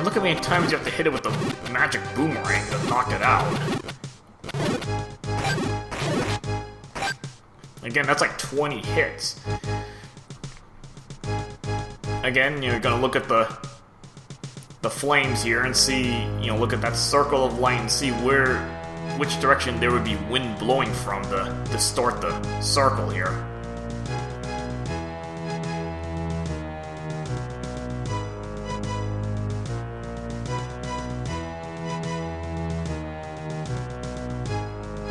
look how many times you have to hit it with the magic boomerang to knock it out. Again, that's like 20 hits. Again, you're gonna look at the flames here and see, look at that circle of light and see which direction there would be wind blowing from to distort the circle here.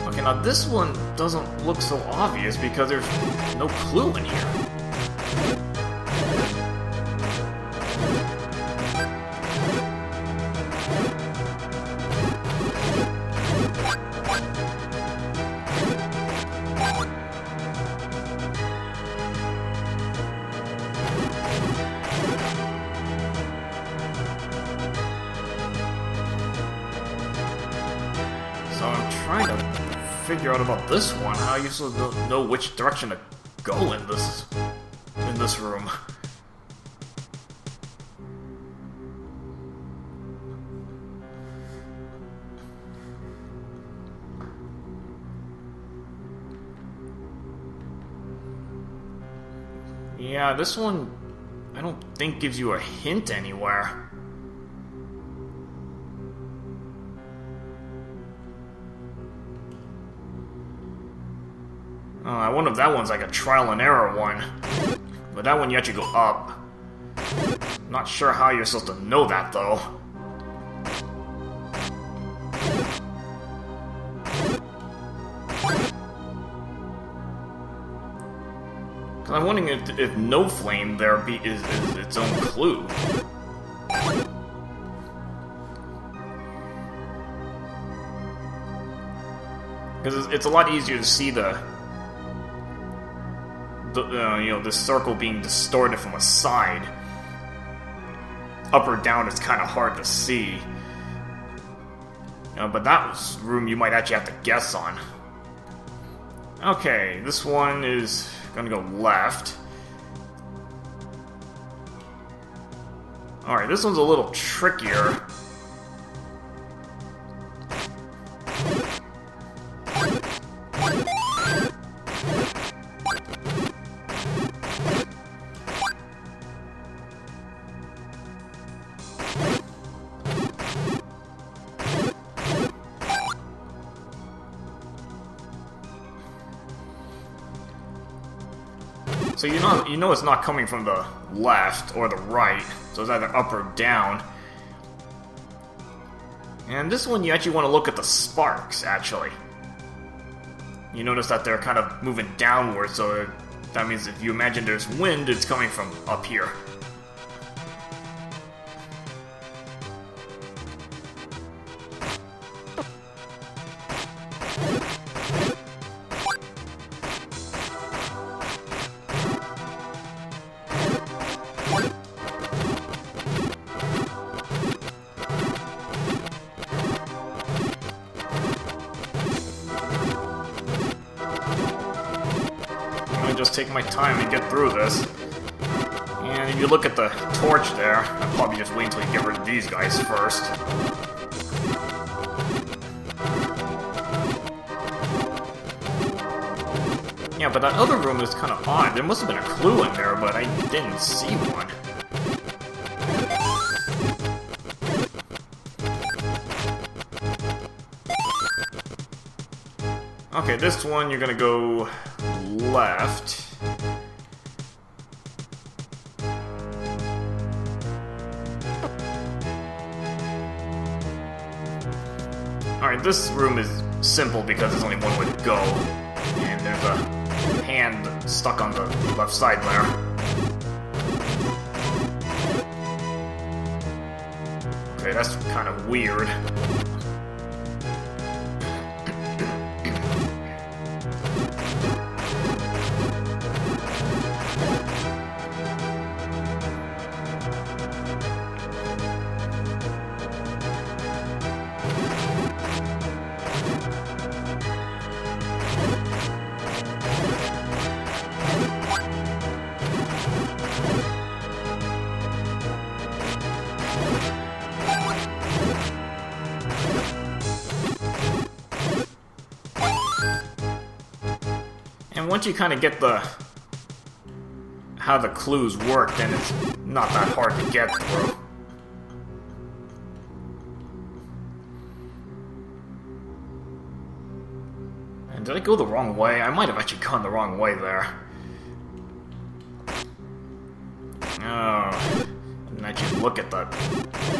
Okay, now this one doesn't look so obvious because there's no clue in here. So I'm trying to figure out about this one. How are you supposed to know which direction to go in this room? Yeah, this one I don't think gives you a hint anywhere. I wonder if that one's like a trial and error one. But that one you actually go up. Not sure how you're supposed to know that though. Cause I'm wondering if no flame there is its own clue. Because it's a lot easier to see the circle being distorted from a side. Up or down is kind of hard to see. But that room you might actually have to guess on. Okay, this one is gonna go left. Alright, this one's a little trickier. So you know it's not coming from the left or the right, so it's either up or down. And this one you actually want to look at the sparks, actually. You notice that they're kind of moving downward, so that means if you imagine there's wind, it's coming from up here. Just take my time and get through this. And if you look at the torch there, I'll probably just wait until you get rid of these guys first. Yeah, but that other room is kind of odd. There must have been a clue in there, but I didn't see one. Okay, this one you're gonna go left. Alright, this room is simple because there's only one way to go. And there's a hand stuck on the left side there. Okay, that's kind of weird. And once you kind of get how the clues work, then it's not that hard to get through. And did I go the wrong way? I might have actually gone the wrong way there. Oh, I didn't actually look at that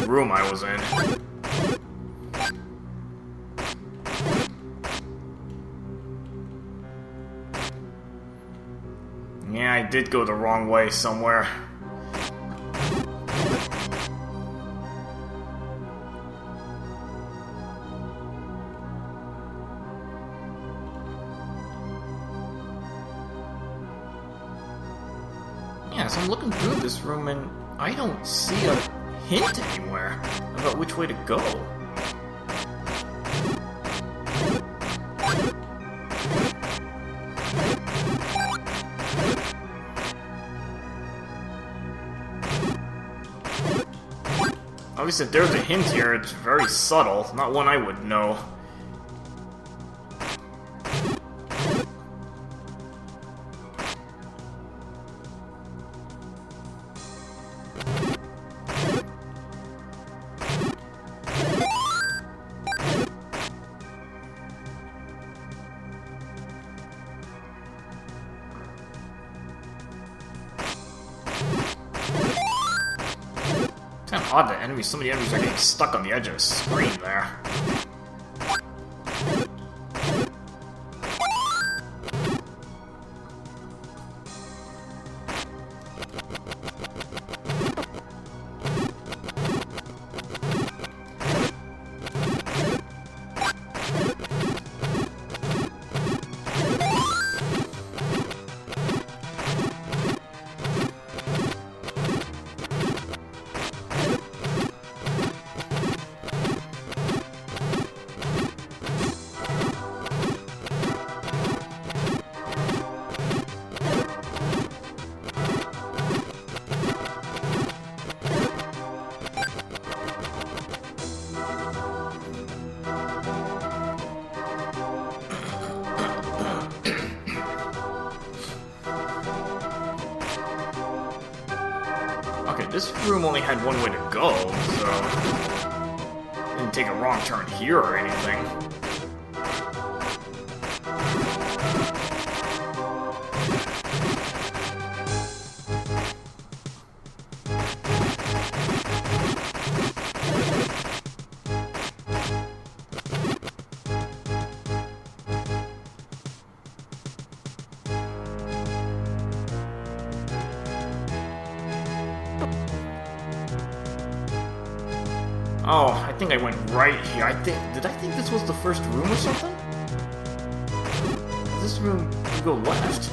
room I was in. Yeah, I did go the wrong way somewhere. Yeah, so I'm looking through this room and I don't see a hint anywhere about which way to go. Obviously, if there's a hint here, it's very subtle, not one I would know. It's kind of odd that some of the enemies are getting stuck on the edge of the screen there. This room only had one way to go, so didn't take a wrong turn here or anything. Oh, I think I went right here. Did I think this was the first room or something? This room can go left.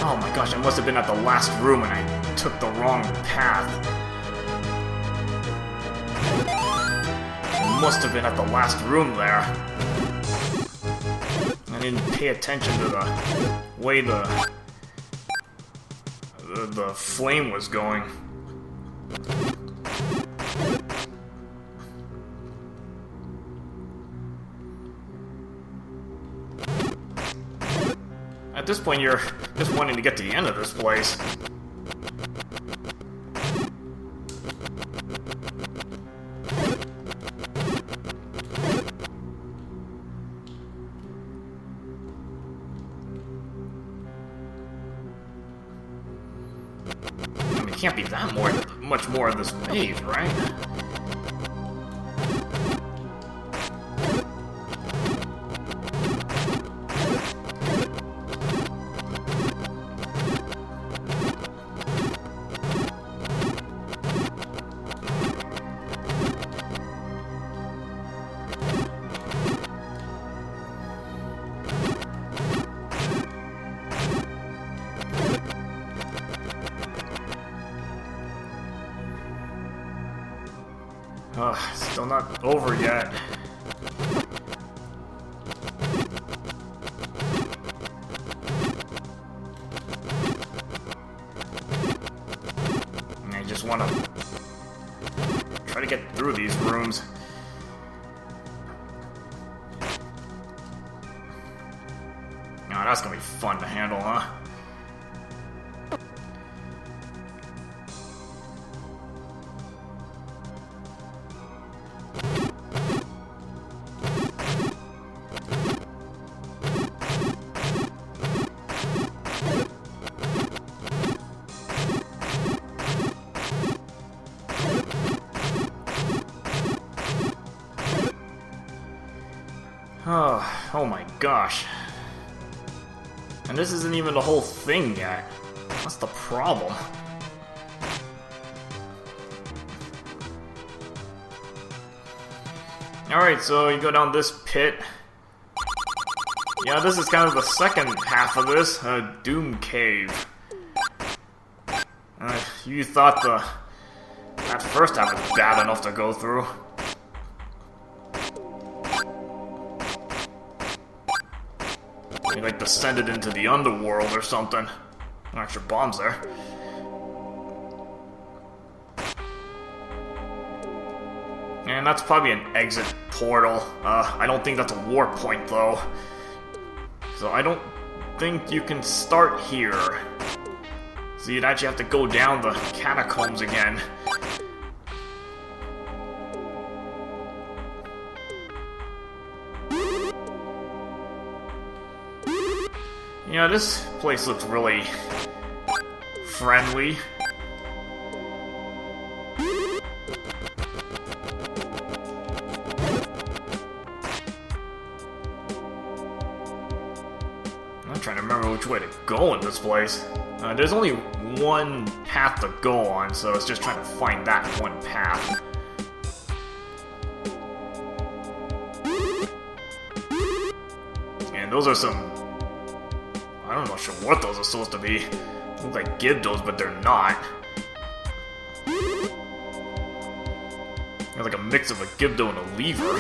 Oh my gosh, I must have been at the last room and I took the wrong path. I must have been at the last room there. I didn't pay attention to the way the flame was going. At this point, you're just wanting to get to the end of this place. I mean, it can't be that much more of this maze, right? Still not over yet. And I just want to try to get through these rooms. Oh, that's gonna be fun to handle, huh? Oh my gosh. And this isn't even the whole thing yet. What's the problem? Alright, so you go down this pit. Yeah, this is kind of the second half of this, Doom Cave. You thought that first half was bad enough to go through. You like descended into the underworld or something. Extra bombs there. And that's probably an exit portal. I don't think that's a warp point though. So I don't think you can start here. So you'd actually have to go down the catacombs again. Yeah, this place looks really friendly. I'm trying to remember which way to go in this place. There's only one path to go on, so it's just trying to find that one path. And those are some... I'm not sure what those are supposed to be. Look like Gibdos, but they're not. They're like a mix of a Gibdo and a lever.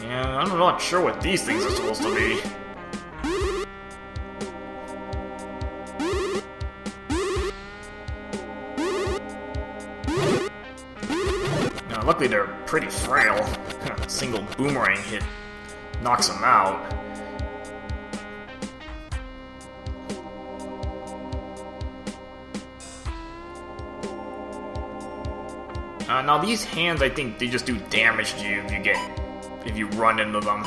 Yeah, I'm not sure what these things are supposed to be. Luckily they're pretty frail. A single boomerang hit knocks them out. Now these hands, I think they just do damage to you if you run into them.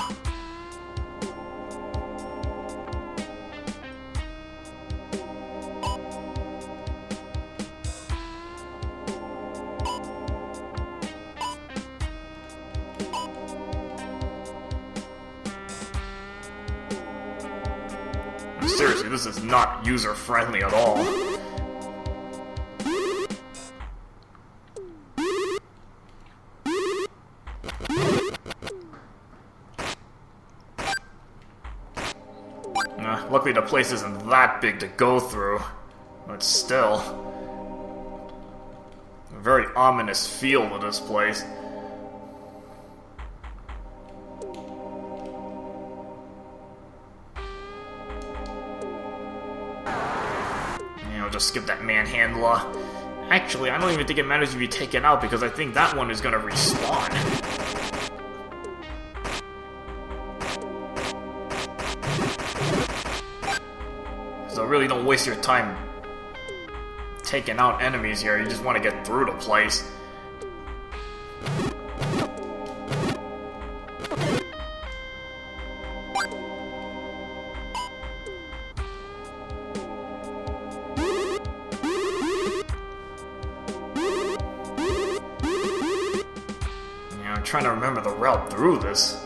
Seriously, this is not user-friendly at all. Luckily the place isn't that big to go through, but still. A very ominous feel to this place. Just skip that manhandler. Actually, I don't even think it matters if you take it out because I think that one is gonna respawn. So really don't waste your time taking out enemies here, you just want to get through the place. Trying to remember the route through this.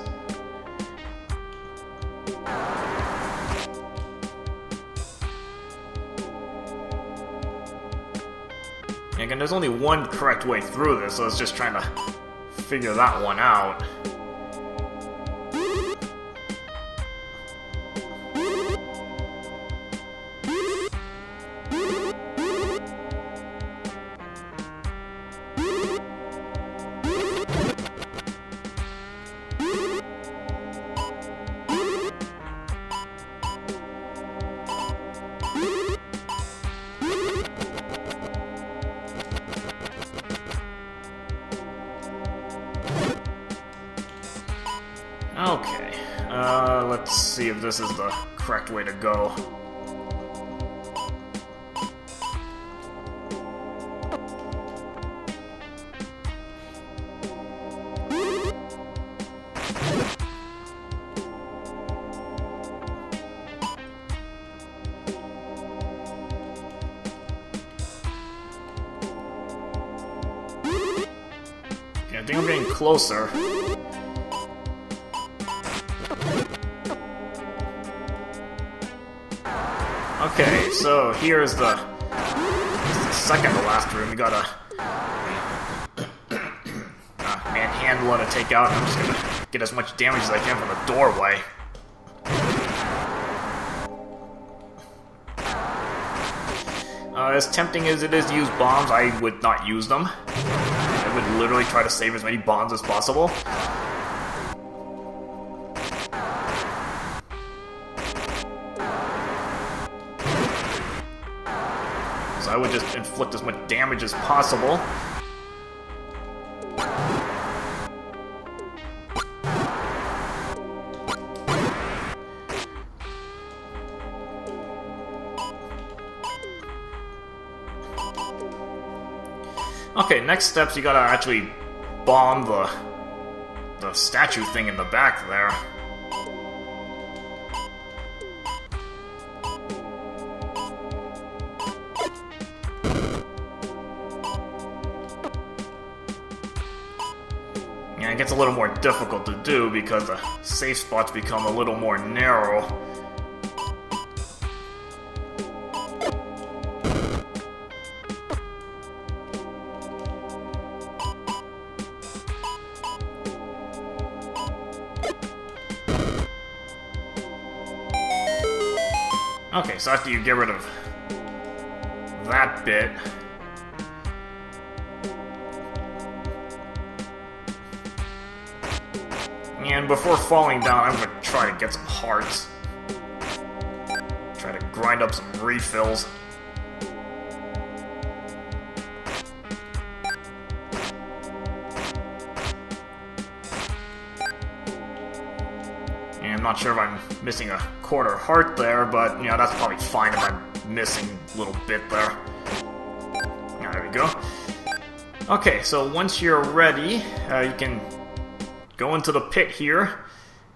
Again, there's only one correct way through this, so I was just trying to figure that one out. see if this is the correct way to go. Okay, I think I'm getting closer. Okay, so here's the second to last room. We got a manhandler to take out. I'm just gonna get as much damage as I can from the doorway. As tempting as it is to use bombs, I would not use them. I would literally try to save as many bombs as possible. So I would just inflict as much damage as possible. Okay, next steps, you gotta actually bomb the statue thing in the back there. Yeah, it gets a little more difficult to do because the safe spots become a little more narrow. Okay, so after you get rid of that bit, and before falling down, I'm gonna try to get some hearts. Try to grind up some refills. And I'm not sure if I'm missing a quarter heart there, but, you know, that's probably fine if I'm missing a little bit there. Yeah, there we go. Okay, so once you're ready, you can go into the pit here,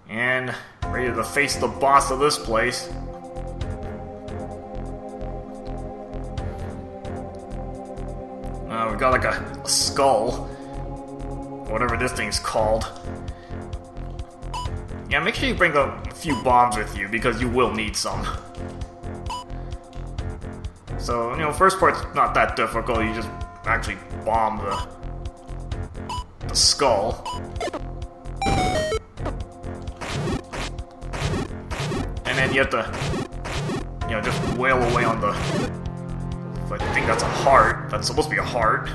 and ready to face the boss of this place. We've got like a skull, whatever this thing's called. Yeah, make sure you bring a few bombs with you, because you will need some. So, you know, first part's not that difficult, you just actually bomb the skull. And then you have to, you know, just wail away on the... I think that's a heart. That's supposed to be a heart.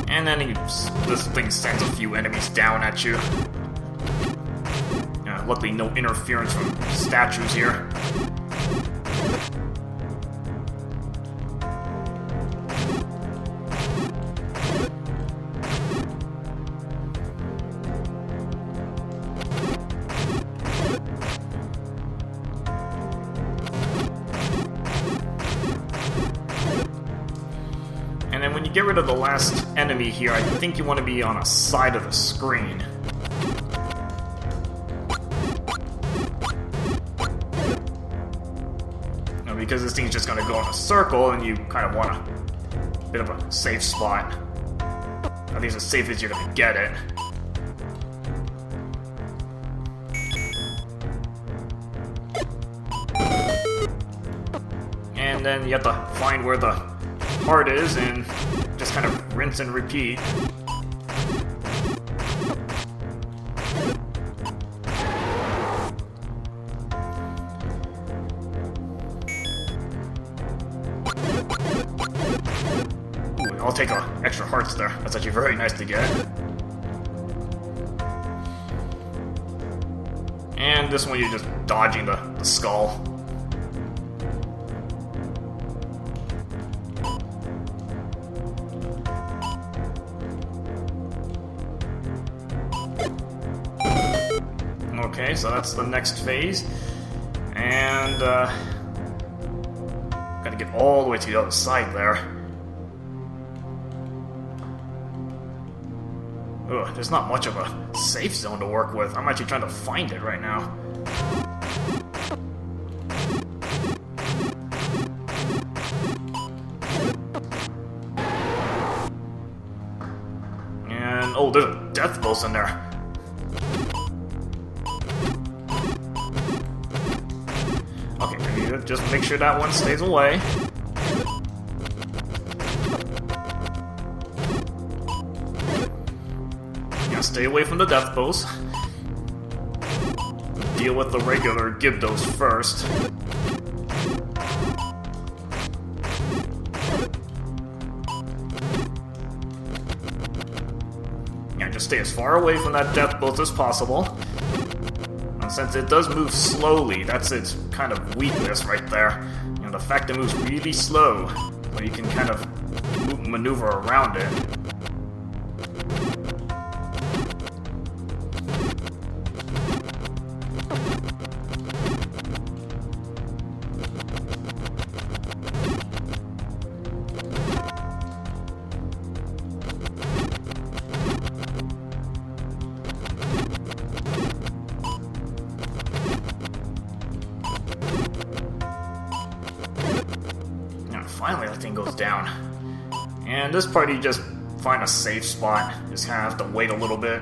And then this thing sends a few enemies down at you. Luckily, no interference from statues here. And then when you get rid of the last enemy here, I think you want to be on a side of the screen. Now, because this thing's just going to go in a circle, and you kind of want a bit of a safe spot. At least as safe as you're going to get it. And then you have to find where the heart is and just kind of rinse and repeat. Ooh, I'll take extra hearts there. That's actually very nice to get. And this one you're just dodging the skull. Okay, so that's the next phase. And, gotta get all the way to the other side there. Ugh, there's not much of a safe zone to work with. I'm actually trying to find it right now. And, oh, there's a Deathbos in there. Okay, just make sure that one stays away. Yeah, stay away from the Deathbos. Deal with the regular Gibdos first. Yeah, just stay as far away from that Deathbos as possible. And since it does move slowly, that's its kind of weakness right there. You know, the fact it moves really slow, so you can kind of maneuver around it. Finally, that thing goes down. And this part, you just find a safe spot. Just kind of have to wait a little bit.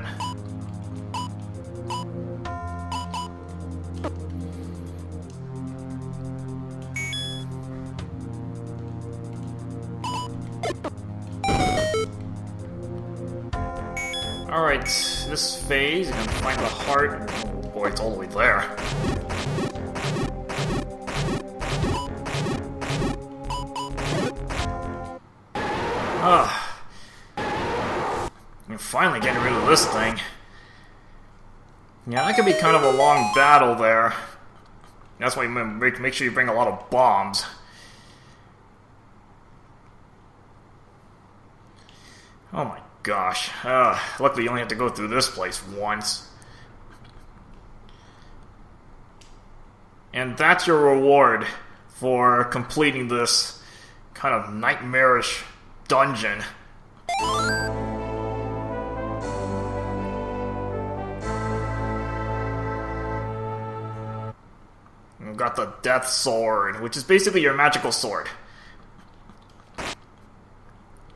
Alright, this phase, you're gonna find the heart. Oh boy, it's all the way there. You're finally getting rid of this thing. Yeah, that could be kind of a long battle there. That's why you make sure you bring a lot of bombs. Oh my gosh. Luckily you only have to go through this place once. And that's your reward for completing this kind of nightmarish dungeon. We've got the Death Sword, which is basically your magical sword.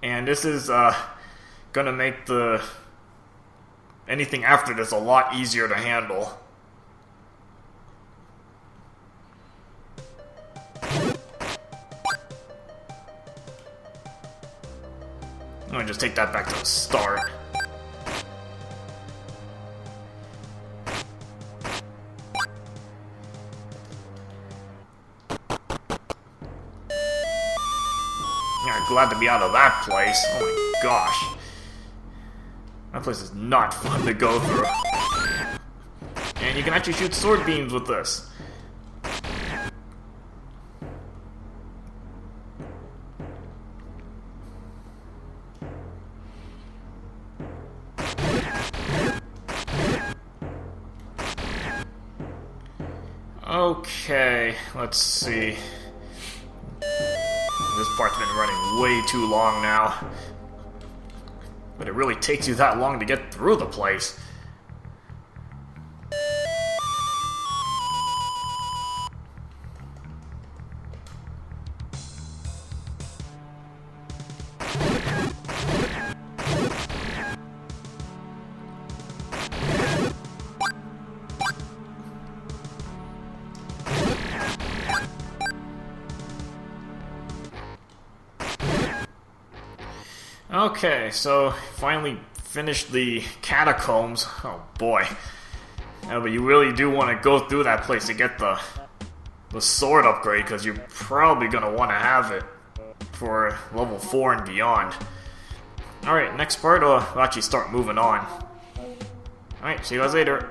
And this is gonna make anything after this a lot easier to handle. I'm gonna just take that back to the start. Yeah, glad to be out of that place. Oh my gosh. That place is not fun to go through. And you can actually shoot sword beams with this. Okay, let's see. This part's been running way too long now. But it really takes you that long to get through the place. Okay, so finally finished the catacombs. Oh boy. Yeah, but you really do want to go through that place to get the sword upgrade, because you're probably going to want to have it for level 4 and beyond. Alright, next part, we'll actually start moving on. Alright, see you guys later.